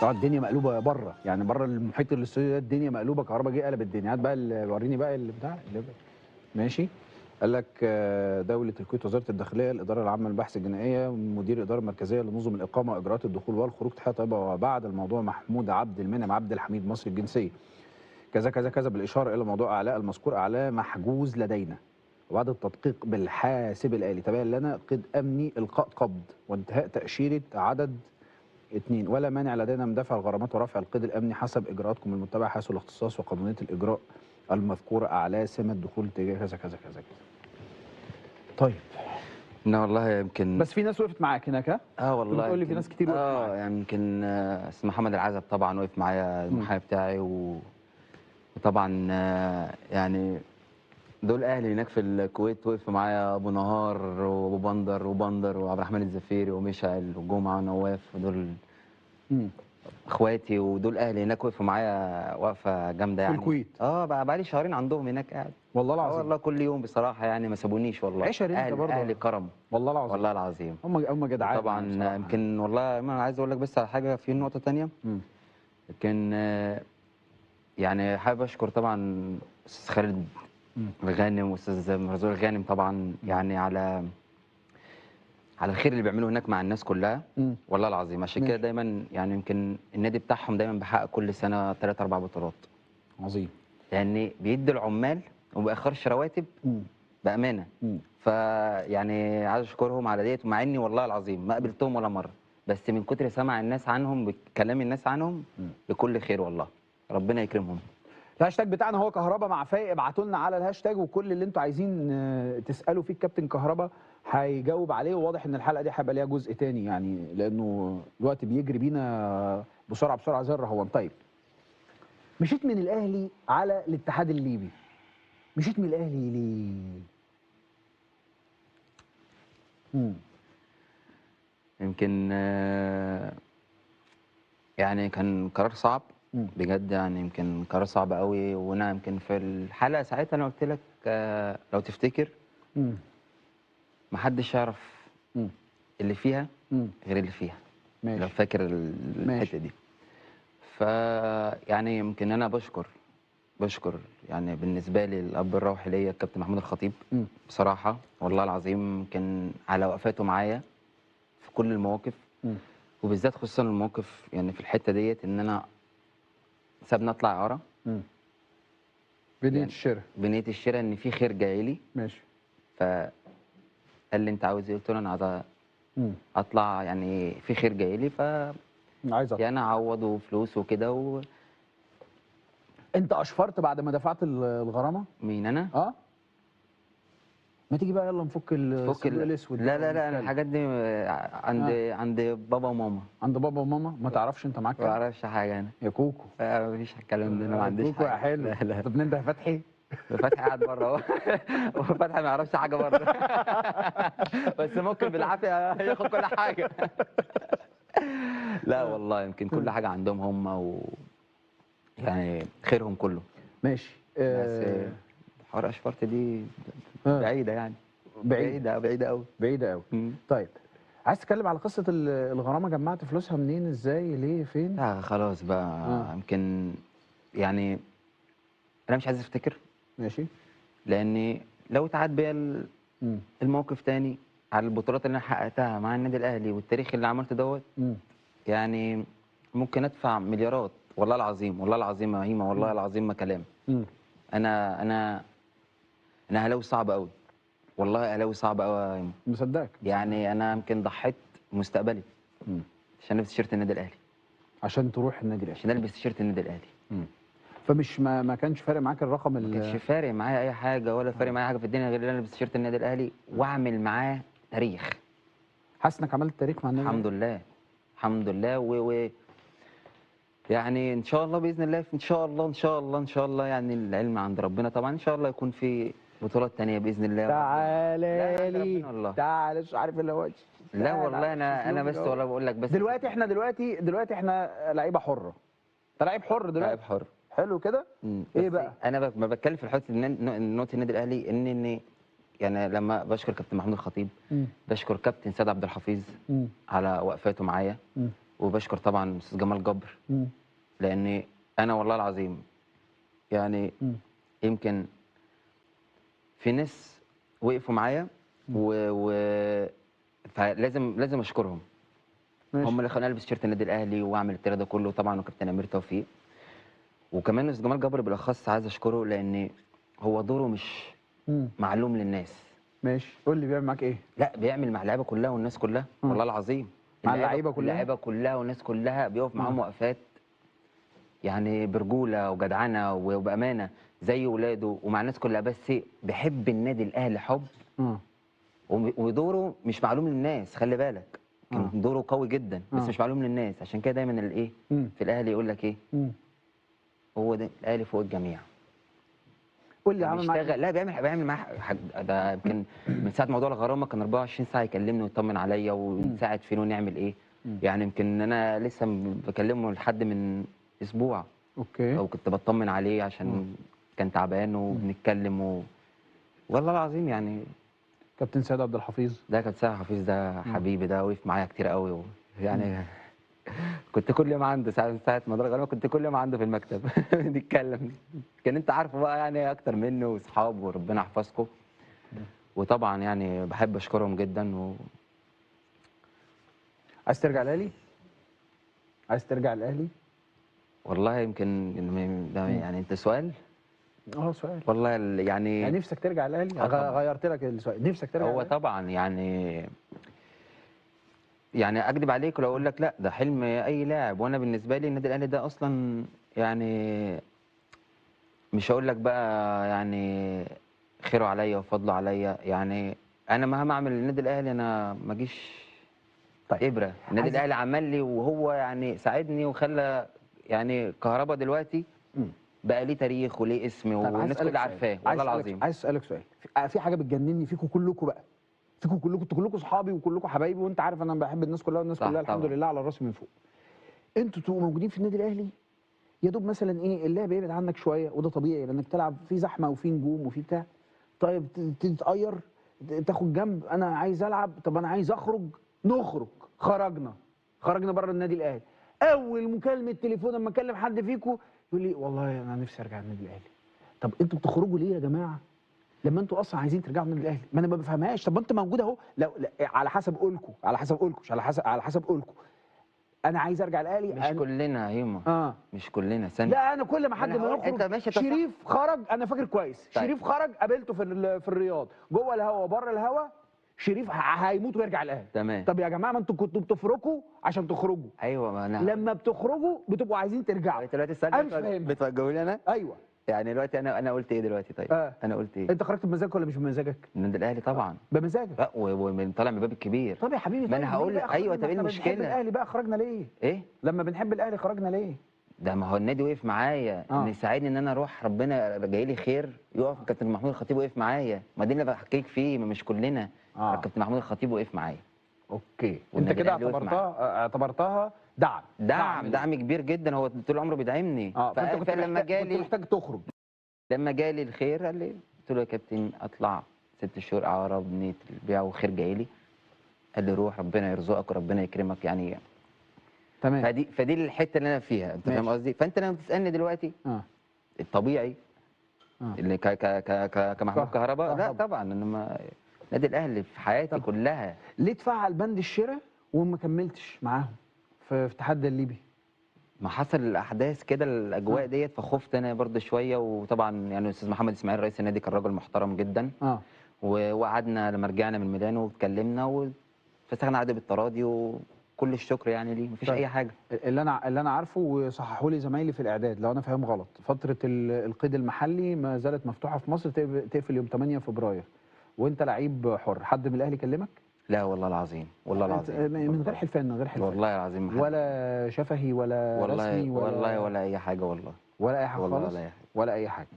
طبعا الدنيا مقلوبه بره، يعني بره المحيط الاستوديو ده الدنيا مقلوبه، كهربا جه قلب الدنيا. هات بقى وريني بقى اللي بتاع اللي ماشي. قال لك دولة الكويت، وزارة الداخلية، الإدارة العامة للبحث الجنائية، مدير الإدارة المركزية لنظم الإقامة وإجراءات الدخول والخروج، تحية طيبة وبعد الموضوع محمود عبد المنعم عبد الحميد مصري الجنسية، كذا كذا كذا، بالإشارة إلى موضوع أعلاء المذكور. أعلاء محجوز لدينا، وبعد التدقيق بالحاسب الآلي تبين لنا قيد أمني إلقاء قبض وانتهاء تأشيرة عدد 2، ولا مانع لدينا من دفع الغرامات ورفع القيد الأمني حسب إجراءاتكم المتبعة حيث الاختصاص وقانونية الإجراء المذكورة. أعلى سمة دخول تجاه كذا كذا كذا كذا. طيب. لا والله يمكن بس في ناس وقفت معاك هناك، ها؟ والله بتقول لي في ناس كتير وقفت معاك. يعني يمكن اسمه محمد العزب طبعا وقف معايا المحامي بتاعي وطبعا يعني دول اهلي هناك في الكويت، وقف معايا ابو نهار وابو بندر وعبد الرحمن الزفيري وميشعل وجمعه ونواف، ودول اخواتي ودول اهلي هناك، وقفوا معايا وقفه جامده يعني في الكويت. بقى لي شهرين عندهم هناك قاعد. والله العظيم. والله كل يوم بصراحه يعني ما سابونيش والله. عشر انت برضه. اهلي كرم. والله العظيم. والله العظيم. هم جدعان. طبعا يمكن والله انا عايز اقول لك بس على حاجه في نقطه ثانيه. يمكن يعني حابب اشكر طبعا استاذ خالد الغانم واستاذ مرزوق الغانم طبعا يعني على الخير اللي بيعملوه هناك مع الناس كلها. والله العظيم عشان كده دايما يعني يمكن النادي بتاعهم دايما بيحقق كل سنه 3 4 بطولات. عظيم. يعني بيدي العمال وما بيأخرش رواتب بامانه. فيعني عايز اشكرهم على ديت، ومع اني والله العظيم ما قابلتهم ولا مره، بس من كتر سمع الناس عنهم بكلام الناس عنهم لكل خير والله. ربنا يكرمهم. الهاشتاج بتاعنا هو كهربا مع فايق، ابعتوا لنا على الهاشتاج، وكل اللي انتوا عايزين تسالوا فيه الكابتن كهربا هيجاوب عليه. وواضح ان الحلقه دي هيبقى ليها جزء تاني يعني، لانه الوقت بيجري بينا بسرعه زي الرهوان. طيب، مشيت من الاهلي على الاتحاد الليبي، مشيت من الاهلي ليه؟ يمكن يعني كان قرار صعب بجد، يعني يمكن قرار صعب قوي. وانا يمكن في الحلقه ساعتها انا قلت لك لو تفتكر محدش يعرف اللي فيها غير اللي فيها. ماشي. لو فاكر الحته دي. يعني يمكن انا بشكر يعني بالنسبه لي الاب الروحي ليا الكابتن محمود الخطيب بصراحه والله العظيم، كان على وقفاته معايا في كل المواقف، وبالذات خصوصا الموقف يعني في الحته ديت ان انا سابني اطلع اعاره بنية الشراء. بنية الشراء ان في خير جاي لي. ماشي. فقال لي انت عاوز ايه؟ قلت له انا عايز اطلع، يعني في خير جاي لي عايز اطلع يعني اعوض وفلوس وكده انت اشفرت بعد ما دفعت الغرامه؟ مين انا؟ ما تيجي بقى يلا نفك الصندوق الاسود. لا انا الحاجات دي عند بابا وماما. عند بابا وماما؟ ما تعرفش انت معاك كام؟ ما اعرفش حاجه انا يا كوكو. مفيش الكلام ده، انا ما عنديش كوكو يا حلو. لا. طب ننده فتحي؟ فتحي قاعد بره اهو. وفتحي ما يعرفش حاجه بره. بس ممكن بالعافيه ياخد كل حاجه. لا والله يمكن كل حاجه عندهم هم يعني خيرهم كله. ماشي. بس حوار اشفرت دي بعيده يعني. بعيده قوي. بعيده قوي. طيب، عايز تتكلم على قصه الغرامه؟ جمعت فلوسها منين؟ ازاي؟ ليه؟ فين؟ لا خلاص بقى. يمكن يعني انا مش عايز افتكر. ماشي. لاني لو اتعاد بيا الموقف تاني على البطولات اللي انا حققتها مع النادي الاهلي والتاريخ اللي عملته دوت، يعني ممكن ادفع مليارات. والله العظيم يا هيما، والله العظيم ما كلام. انا اهلاوي صعب قوي، والله اهلاوي صعب قوي يا هيما. مصدقك. يعني انا يمكن ضحيت مستقبلي عشان البس تيشيرت النادي الاهلي، عشان تروح النادي الاهلي، عشان البس تيشيرت النادي الاهلي. فمش ما كانش فارق معاك الرقم؟ ما كانش فارق معايا اي حاجه، ولا فارق معايا حاجه في الدنيا غير ان انا البس تيشيرت النادي الاهلي واعمل معاه تاريخ. حاسس انك عملت تاريخ مع النادي؟ الحمد لله. يعني ان شاء الله باذن الله، ان شاء الله يعني العلم عند ربنا طبعا. ان شاء الله يكون في بطولات تانية باذن الله. تعالى لي، تعالى. مش عارف اللي هو. لا والله انا بس والله بقول لك بس. دلوقتي احنا لعيبه حره. انت لعيب حر دلوقتي؟ لعيب حر. حلو كده. ايه بقى؟ انا ما بتكلم في الحته نقطه النادي الاهلي ان يعني لما بشكر كابتن محمود الخطيب، بشكر كابتن سيد عبد الحفيظ على وقفاته معايا. وبشكر طبعا استاذ جمال جبر، لان انا والله العظيم يعني يمكن في ناس وقفوا معايا و فلازم اشكرهم. ماشي. هم اللي خلوني البس تيشيرت النادي الاهلي واعمل التير ده كله طبعا، وكابتن امير توفيق. وكمان استاذ جمال جبر بالاخص عايز اشكره، لان هو دوره مش معلوم للناس. ماشي، قول لي بيعمل معاك ايه؟ لا، بيعمل مع اللعيبه كلها والناس كلها والله العظيم. مع اللعيبه كلها؟ اللعيبه كلها والناس كلها بيقف معاهم وقفات يعني برجوله وجدعنه وبامانه زي ولاده ومع الناس كلها، بس بيحب النادي الاهلي حب. ودوره مش معلوم للناس، خلي بالك. كان دوره قوي جدا بس مش معلوم للناس، عشان كده دايما الايه في الاهلي يقول لك ايه؟ هو ده الاهلي فوق الجميع. قول لي عمل معاك لا، بيعمل معاه ده يمكن من ساعه موضوع الغرامه كان 24 ساعه يكلمني ويطمن عليا ونساعد فين ونعمل ايه. يعني يمكن انا لسه بكلمه لحد من اسبوع. اوكي. وكنت بطمن عليه عشان كان تعبان وبنتكلم والله العظيم يعني. كابتن سيد عبد الحفيظ ده كابتن سيد حفيظ ده حبيبي، ده وقف معايا كتير قوي يعني كنت كل يوم عنده ساعة موضوع الغرامه، كنت كل يوم عنده في المكتب نتكلم. كان انت عارفه بقى يعني اكتر منه واصحاب، وربنا يحفظكم. وطبعا يعني بحب اشكرهم جدا عايز ترجع الاهلي؟ عايز ترجع الاهلي؟ والله يمكن ده يعني انت سؤال. سؤال. والله يعني نفسك ترجع الاهلي؟ غيرت لك السؤال، نفسك ترجع هو الأهلي؟ طبعا يعني اكذب عليك لو اقول لك لا، ده حلم اي لاعب. وانا بالنسبه لي النادي الاهلي ده اصلا يعني مش هقول لك بقى يعني خيره عليا وفضله عليا. يعني انا مهما اعمل للنادي الاهلي انا ما اجيش طيب. ابره. النادي الاهلي عمل لي وهو يعني ساعدني وخلى يعني كهربا دلوقتي بقى ليه تاريخ وليه اسم والناس كلها عارفاه والله العظيم. عايز اسالك سؤال. في حاجه بتجنني فيكم كلكم بقى، فيكم كلكم، انتوا كلكم صحابي وكلكم حبايبي، وانت عارف انا بحب الناس كلها، والناس كلها الحمد لله على راسي من فوق. انتوا تبقوا موجودين في النادي الاهلي يا دوب مثلا ايه اللعب يبعد عنك شويه، وده طبيعي لانك تلعب في زحمه وفي نجوم وفي بتاع. طيب تتغير، تاخد جنب، انا عايز العب، طب انا عايز اخرج، نخرج. خرجنا بره النادي الاهلي. اول مكالمه تليفون لما اكلم حد فيكم يقول لي والله انا نفسي ارجع النادي الاهلي. طب انتوا بتخرجوا ليه يا جماعه لما انتوا اصلا عايزين ترجعوا النادي الاهلي؟ ما انا ما بفهمهاش. طب ما انت موجود اهو، لو على حسب قولكم، مش على حسب قولكم. انا عايز ارجع الاهلي. مش كلنا هيما. مش كلنا ثانيه. لا انا كل ما حد ما يخرج. شريف خرج، انا فاكر كويس. طيب. شريف خرج قابلته في الرياض، جوه الهوا وبره الهوا. شريف هيموت ويرجع الاهلي. تمام. طب يا جماعه ما انتوا كنتوا بتفركوا عشان تخرجوا. ايوه، ما انا لما بتخرجوا بتبقوا عايزين ترجعوا. دلوقتي بتوجهوني انا؟ ايوه. يعني دلوقتي انا قلت ايه دلوقتي؟ طيب انا قلت ايه؟ انت خرجت بمزاجك ولا مش بمزاجك؟ النادي الاهلي طبعا بمزاجك. لا، ومن طالع من الباب الكبير. طب يا حبيبي، ما انا هقول ايوه. طب ايه المشكله؟ بنحب الاهلي بقى خرجنا ليه؟ ايه؟ لما بنحب الاهلي خرجنا ليه؟ ده ما هو النادي وقف معايا ان يساعدني ان انا اروح، ربنا جاي لي خير يقف. كابتن محمود الخطيب وقف معايا، ما دي اللي بحكيك فيه، ما مش كلنا. كابتن محمود الخطيب وقف معايا. اوكي. انت كده اعتبرتها دعم كبير جدا. هو طول عمره بيدعمني. فلما جالي كنت محتاج تخرج. لما جالي الخير قال لي، قلت له يا كابتن اطلع 6 شهور اعاره بنيه البيع وخير جاي لي. قال لي روح، ربنا يرزقك وربنا يكرمك يعني. تمام. فدي الحته اللي انا فيها، انت فاهم قصدي؟ فانت لما بتسالني دلوقتي الطبيعي اللي كمحمود كهربا، لا طبعا. انما النادي الاهلي في حياتي كلها. ليه تفعل بند الشراء وما كملتش معاهم في الاتحاد الليبي؟ ما حصل الاحداث كده الاجواء ديت، فخفت انا برضه شويه. وطبعا يعني الاستاذ محمد اسماعيل رئيس النادي كان راجل محترم جدا. وقعدنا لما رجعنا من ميلانو واتكلمنا وفسخنا عقد بالتراضي، وكل الشكر يعني ليه، مفيش اي حاجه. اللي انا عارفه، وصححوا لي زمايلي في الاعداد لو انا فاهم غلط، فتره القيد المحلي ما زالت مفتوحه في مصر، تقفل يوم 8 فبراير، وانت لعيب حر. حد من الاهلي كلمك؟ لا والله العظيم، والله العظيم. من غير حلفان، والله العظيم. ولا شفهي ولا رسمي ولا اي حاجه والله. ولا اي حاجه خالص. ولا اي حاجه.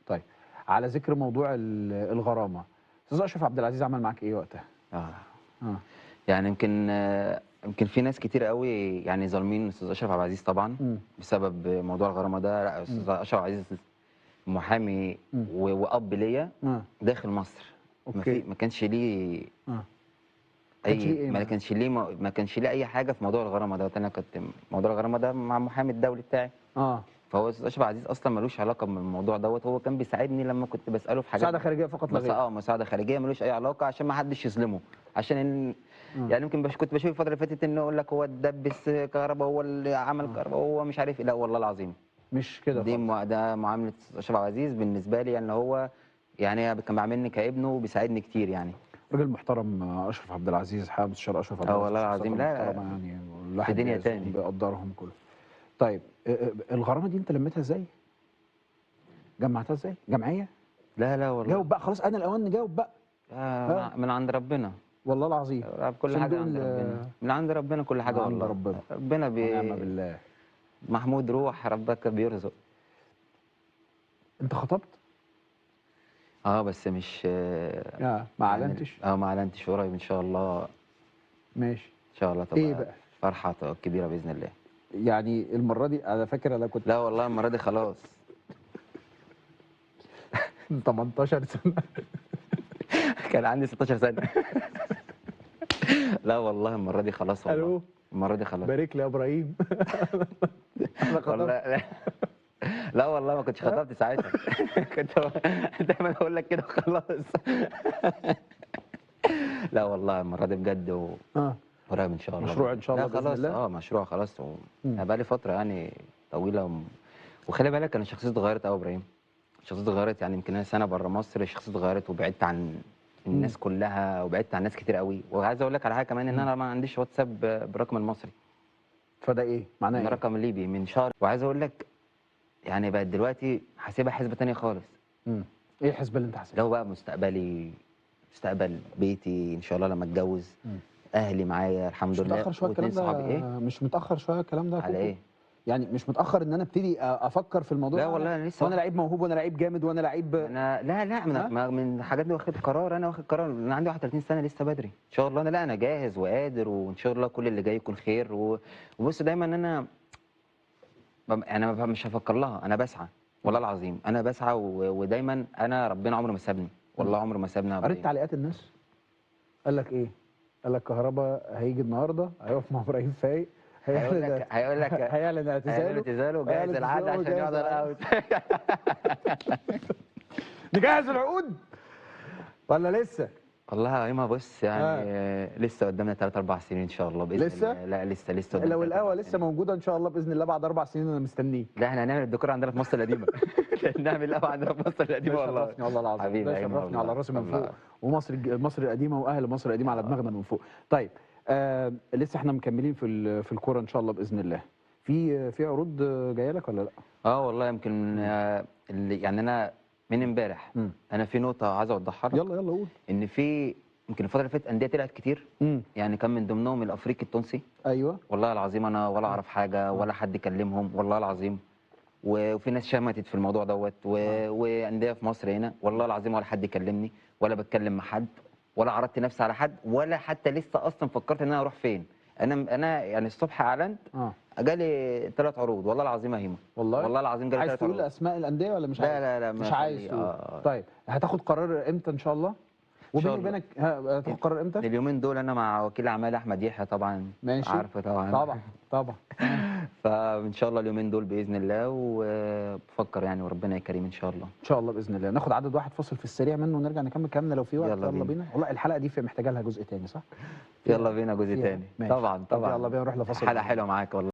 طيب، على ذكر موضوع الغرامه، استاذ اشرف عبد العزيز عمل معاك ايه وقتها؟ يعني يمكن في ناس كتير قوي يعني ظالمين استاذ اشرف عبد العزيز طبعا بسبب موضوع الغرامه ده. لا، استاذ اشرف عبد العزيز محامي واب ليا داخل مصر. أوكي. ما كانش ليه كانش ليه اي إيه ما بقى؟ كانش ليه ما كانش ليه اي حاجه في موضوع الغرامه دوت. انا كنت موضوع الغرامه ده مع المحامي الدولي بتاعي. اه فهو استاذ اشرف عزيز اصلا ملوش علاقه بالموضوع دوت. هو كان بيساعدني لما كنت بساله في حاجات مساعده خارجيه فقط لا غير. مساعده خارجيه، ملوش اي علاقه عشان ما حدش يظلمه. عشان يعني يمكن كنت بشوف الفتره اللي فاتت انه يقول لك هو اتدبس كهرباء، هو اللي عمل آه. كهرباء، هو مش عارف إيه. لا والله العظيم مش كده خالص. ده معامله اشرف عزيز بالنسبه لي، ان هو يعني كان بيعاملني كابنه وبيساعدني كتير يعني. راجل محترم اشرف عبد العزيز، حامد مستشار اشرف عبد العزيز، والله شخصيه العظيم. لا محترمه يعني، في والواحد دنيا بيعزهم تاني. بيقدرهم كله. طيب الغرامه دي انت لميتها ازاي؟ جمعتها ازاي؟ جمعيه؟ لا والله. جاوب بقى خلاص، انا الاوان نجاوب بقى. ها من عند ربنا. والله العظيم. كل حاجه صندوق عند ربنا، من عند ربنا كل من حاجه عند والله. ربنا ربنا ونعم بالله. محمود روح ربك بيرزق. انت خطبت؟ بس مش ما يعني اعلنتش. ما اعلنتش. قريب ان شاء الله. ماشي. ان شاء الله ايه تبقى بقى؟ فرحه كبيره باذن الله. يعني المره دي انا فاكر انا كنت لا والله المره دي خلاص. 18 سنه. كان عندي 16 سنه. لا والله المره دي خلاص والله. الو، المره دي خلاص. بارك لي يا ابراهيم. انا خطبت. والله لا والله ما كنتش خطبت ساعتها. كنت دايما اقول لك كده وخلاص. لا والله المره دي بجد اه قريب ان شاء الله. مشروع ان شاء الله لا باذن خلاص. الله. مشروع خلاص. مم. انا بقالي فتره يعني طويله وخلي بالك انا شخصيتي اتغيرت قوي يا ابراهيم. شخصيتي اتغيرت يعني. يمكن انا سنه بره مصر شخصيتي اتغيرت وبعدت عن الناس كلها وبعدت عن ناس كتير قوي. وعايز اقول لك على حاجه كمان، ان انا ما عنديش واتساب بالرقم المصري. فده ايه معناه من ايه؟ رقم ليبي من شهر. وعايز اقول لك يعني بقت دلوقتي حاسبها حسبه تانية خالص. ايه الحسبه اللي انت حاسبها؟ لو بقى مستقبلي، مستقبل بيتي ان شاء الله لما اتجوز، اهلي معايا الحمد مش لله، متاخر شويه واثنين الكلام ده؟ صحابي. ايه مش متاخر شويه الكلام ده يا على كوكو؟ ايه؟ يعني مش متاخر ان انا ابتدي افكر في الموضوع لا ده؟ والله انا لسه وانا لعيب موهوب وانا لعيب جامد وانا لعيب. انا لا من الحاجات دي واخد قرار. انا واخد قرار. انا عندي 31 سنه لسه بدري ان شاء الله. انا جاهز وقادر، وان شاء الله كل اللي جاي يكون خير. وبص دايما انا مش هفكر لها. انا بسعى والله العظيم. انا بسعى ودايما انا ربنا عمره ما سابني. والله عمره ما سابني يا قريت ابراهيم. تعليقات الناس؟ قال لك ايه؟ قال لك كهربا هيجي النهارده هيقف مع ابراهيم فايق، هيقول لك هيعلن اعتزاله وجهز العقد عشان يقعد الاوت. نجهز العقود ولا لسه؟ والله يا ايما بص يعني لسه قدامنا 3 4 سنين ان شاء الله باذن لسه؟ الله. لا لسه قدامنا لو 3 القهوه 4 لسه سنين. موجوده ان شاء الله باذن الله بعد 4 سنين انا مستنيك. لا احنا هنعمل الديكور عندنا في مصر القديمه. نعمل القهوه عندنا في مصر القديمه ده والله. شرفني والله العظيم، حبيبي ده يا أيمن شرفني على والله. راسي من والله. فوق. مصر القديمه واهل مصر القديمه على دماغنا من فوق. طيب لسه احنا مكملين في الكوره ان شاء الله باذن الله. في عروض جايه لك ولا لا؟ والله يمكن يعني انا من امبارح انا في نقطه عايز اوضحها لك. يلا قول. ان في يمكن الفتره اللي فاتت انديه طلعت كتير. يعني كان من ضمنهم الافريقي التونسي. ايوه والله العظيم انا ولا اعرف حاجه ولا حد كلمهم والله العظيم. وفي ناس شمتت في الموضوع دوت وانديه في مصر هنا والله العظيم ولا حد كلمني ولا بتكلم مع حد ولا عرضت نفسي على حد ولا حتى لسه اصلا فكرت ان انا اروح فين. انا يعني الصبح اعلنت جالي 3 عروض والله العظيم يا هيما. والله العظيم جالي 3 عروض. عايز تقول اسماء الانديه ولا مش عايز؟ لا مش عايز تقول. طيب هتاخد قرار امتى ان شاء الله؟ وبيني وبينك هتاخد قرار امتى؟ اليومين دول انا مع وكيل اعمال احمد يحيى طبعا. ماشي. عارفه طبعا. طبعا. فان شاء الله اليومين دول باذن الله وبفكر يعني وربنا يكرم ان شاء الله. ان شاء الله باذن الله. ناخد عدد واحد فاصل في السريع منه ونرجع نكمل كلامنا لو في وقت. يلا بينا. والله الحلقه دي محتاجه لها جزء تاني صح؟ يلا بينا جزء تاني. طبعا يلا بينا نروح لفاصل. حلقه حلوه معاك والله.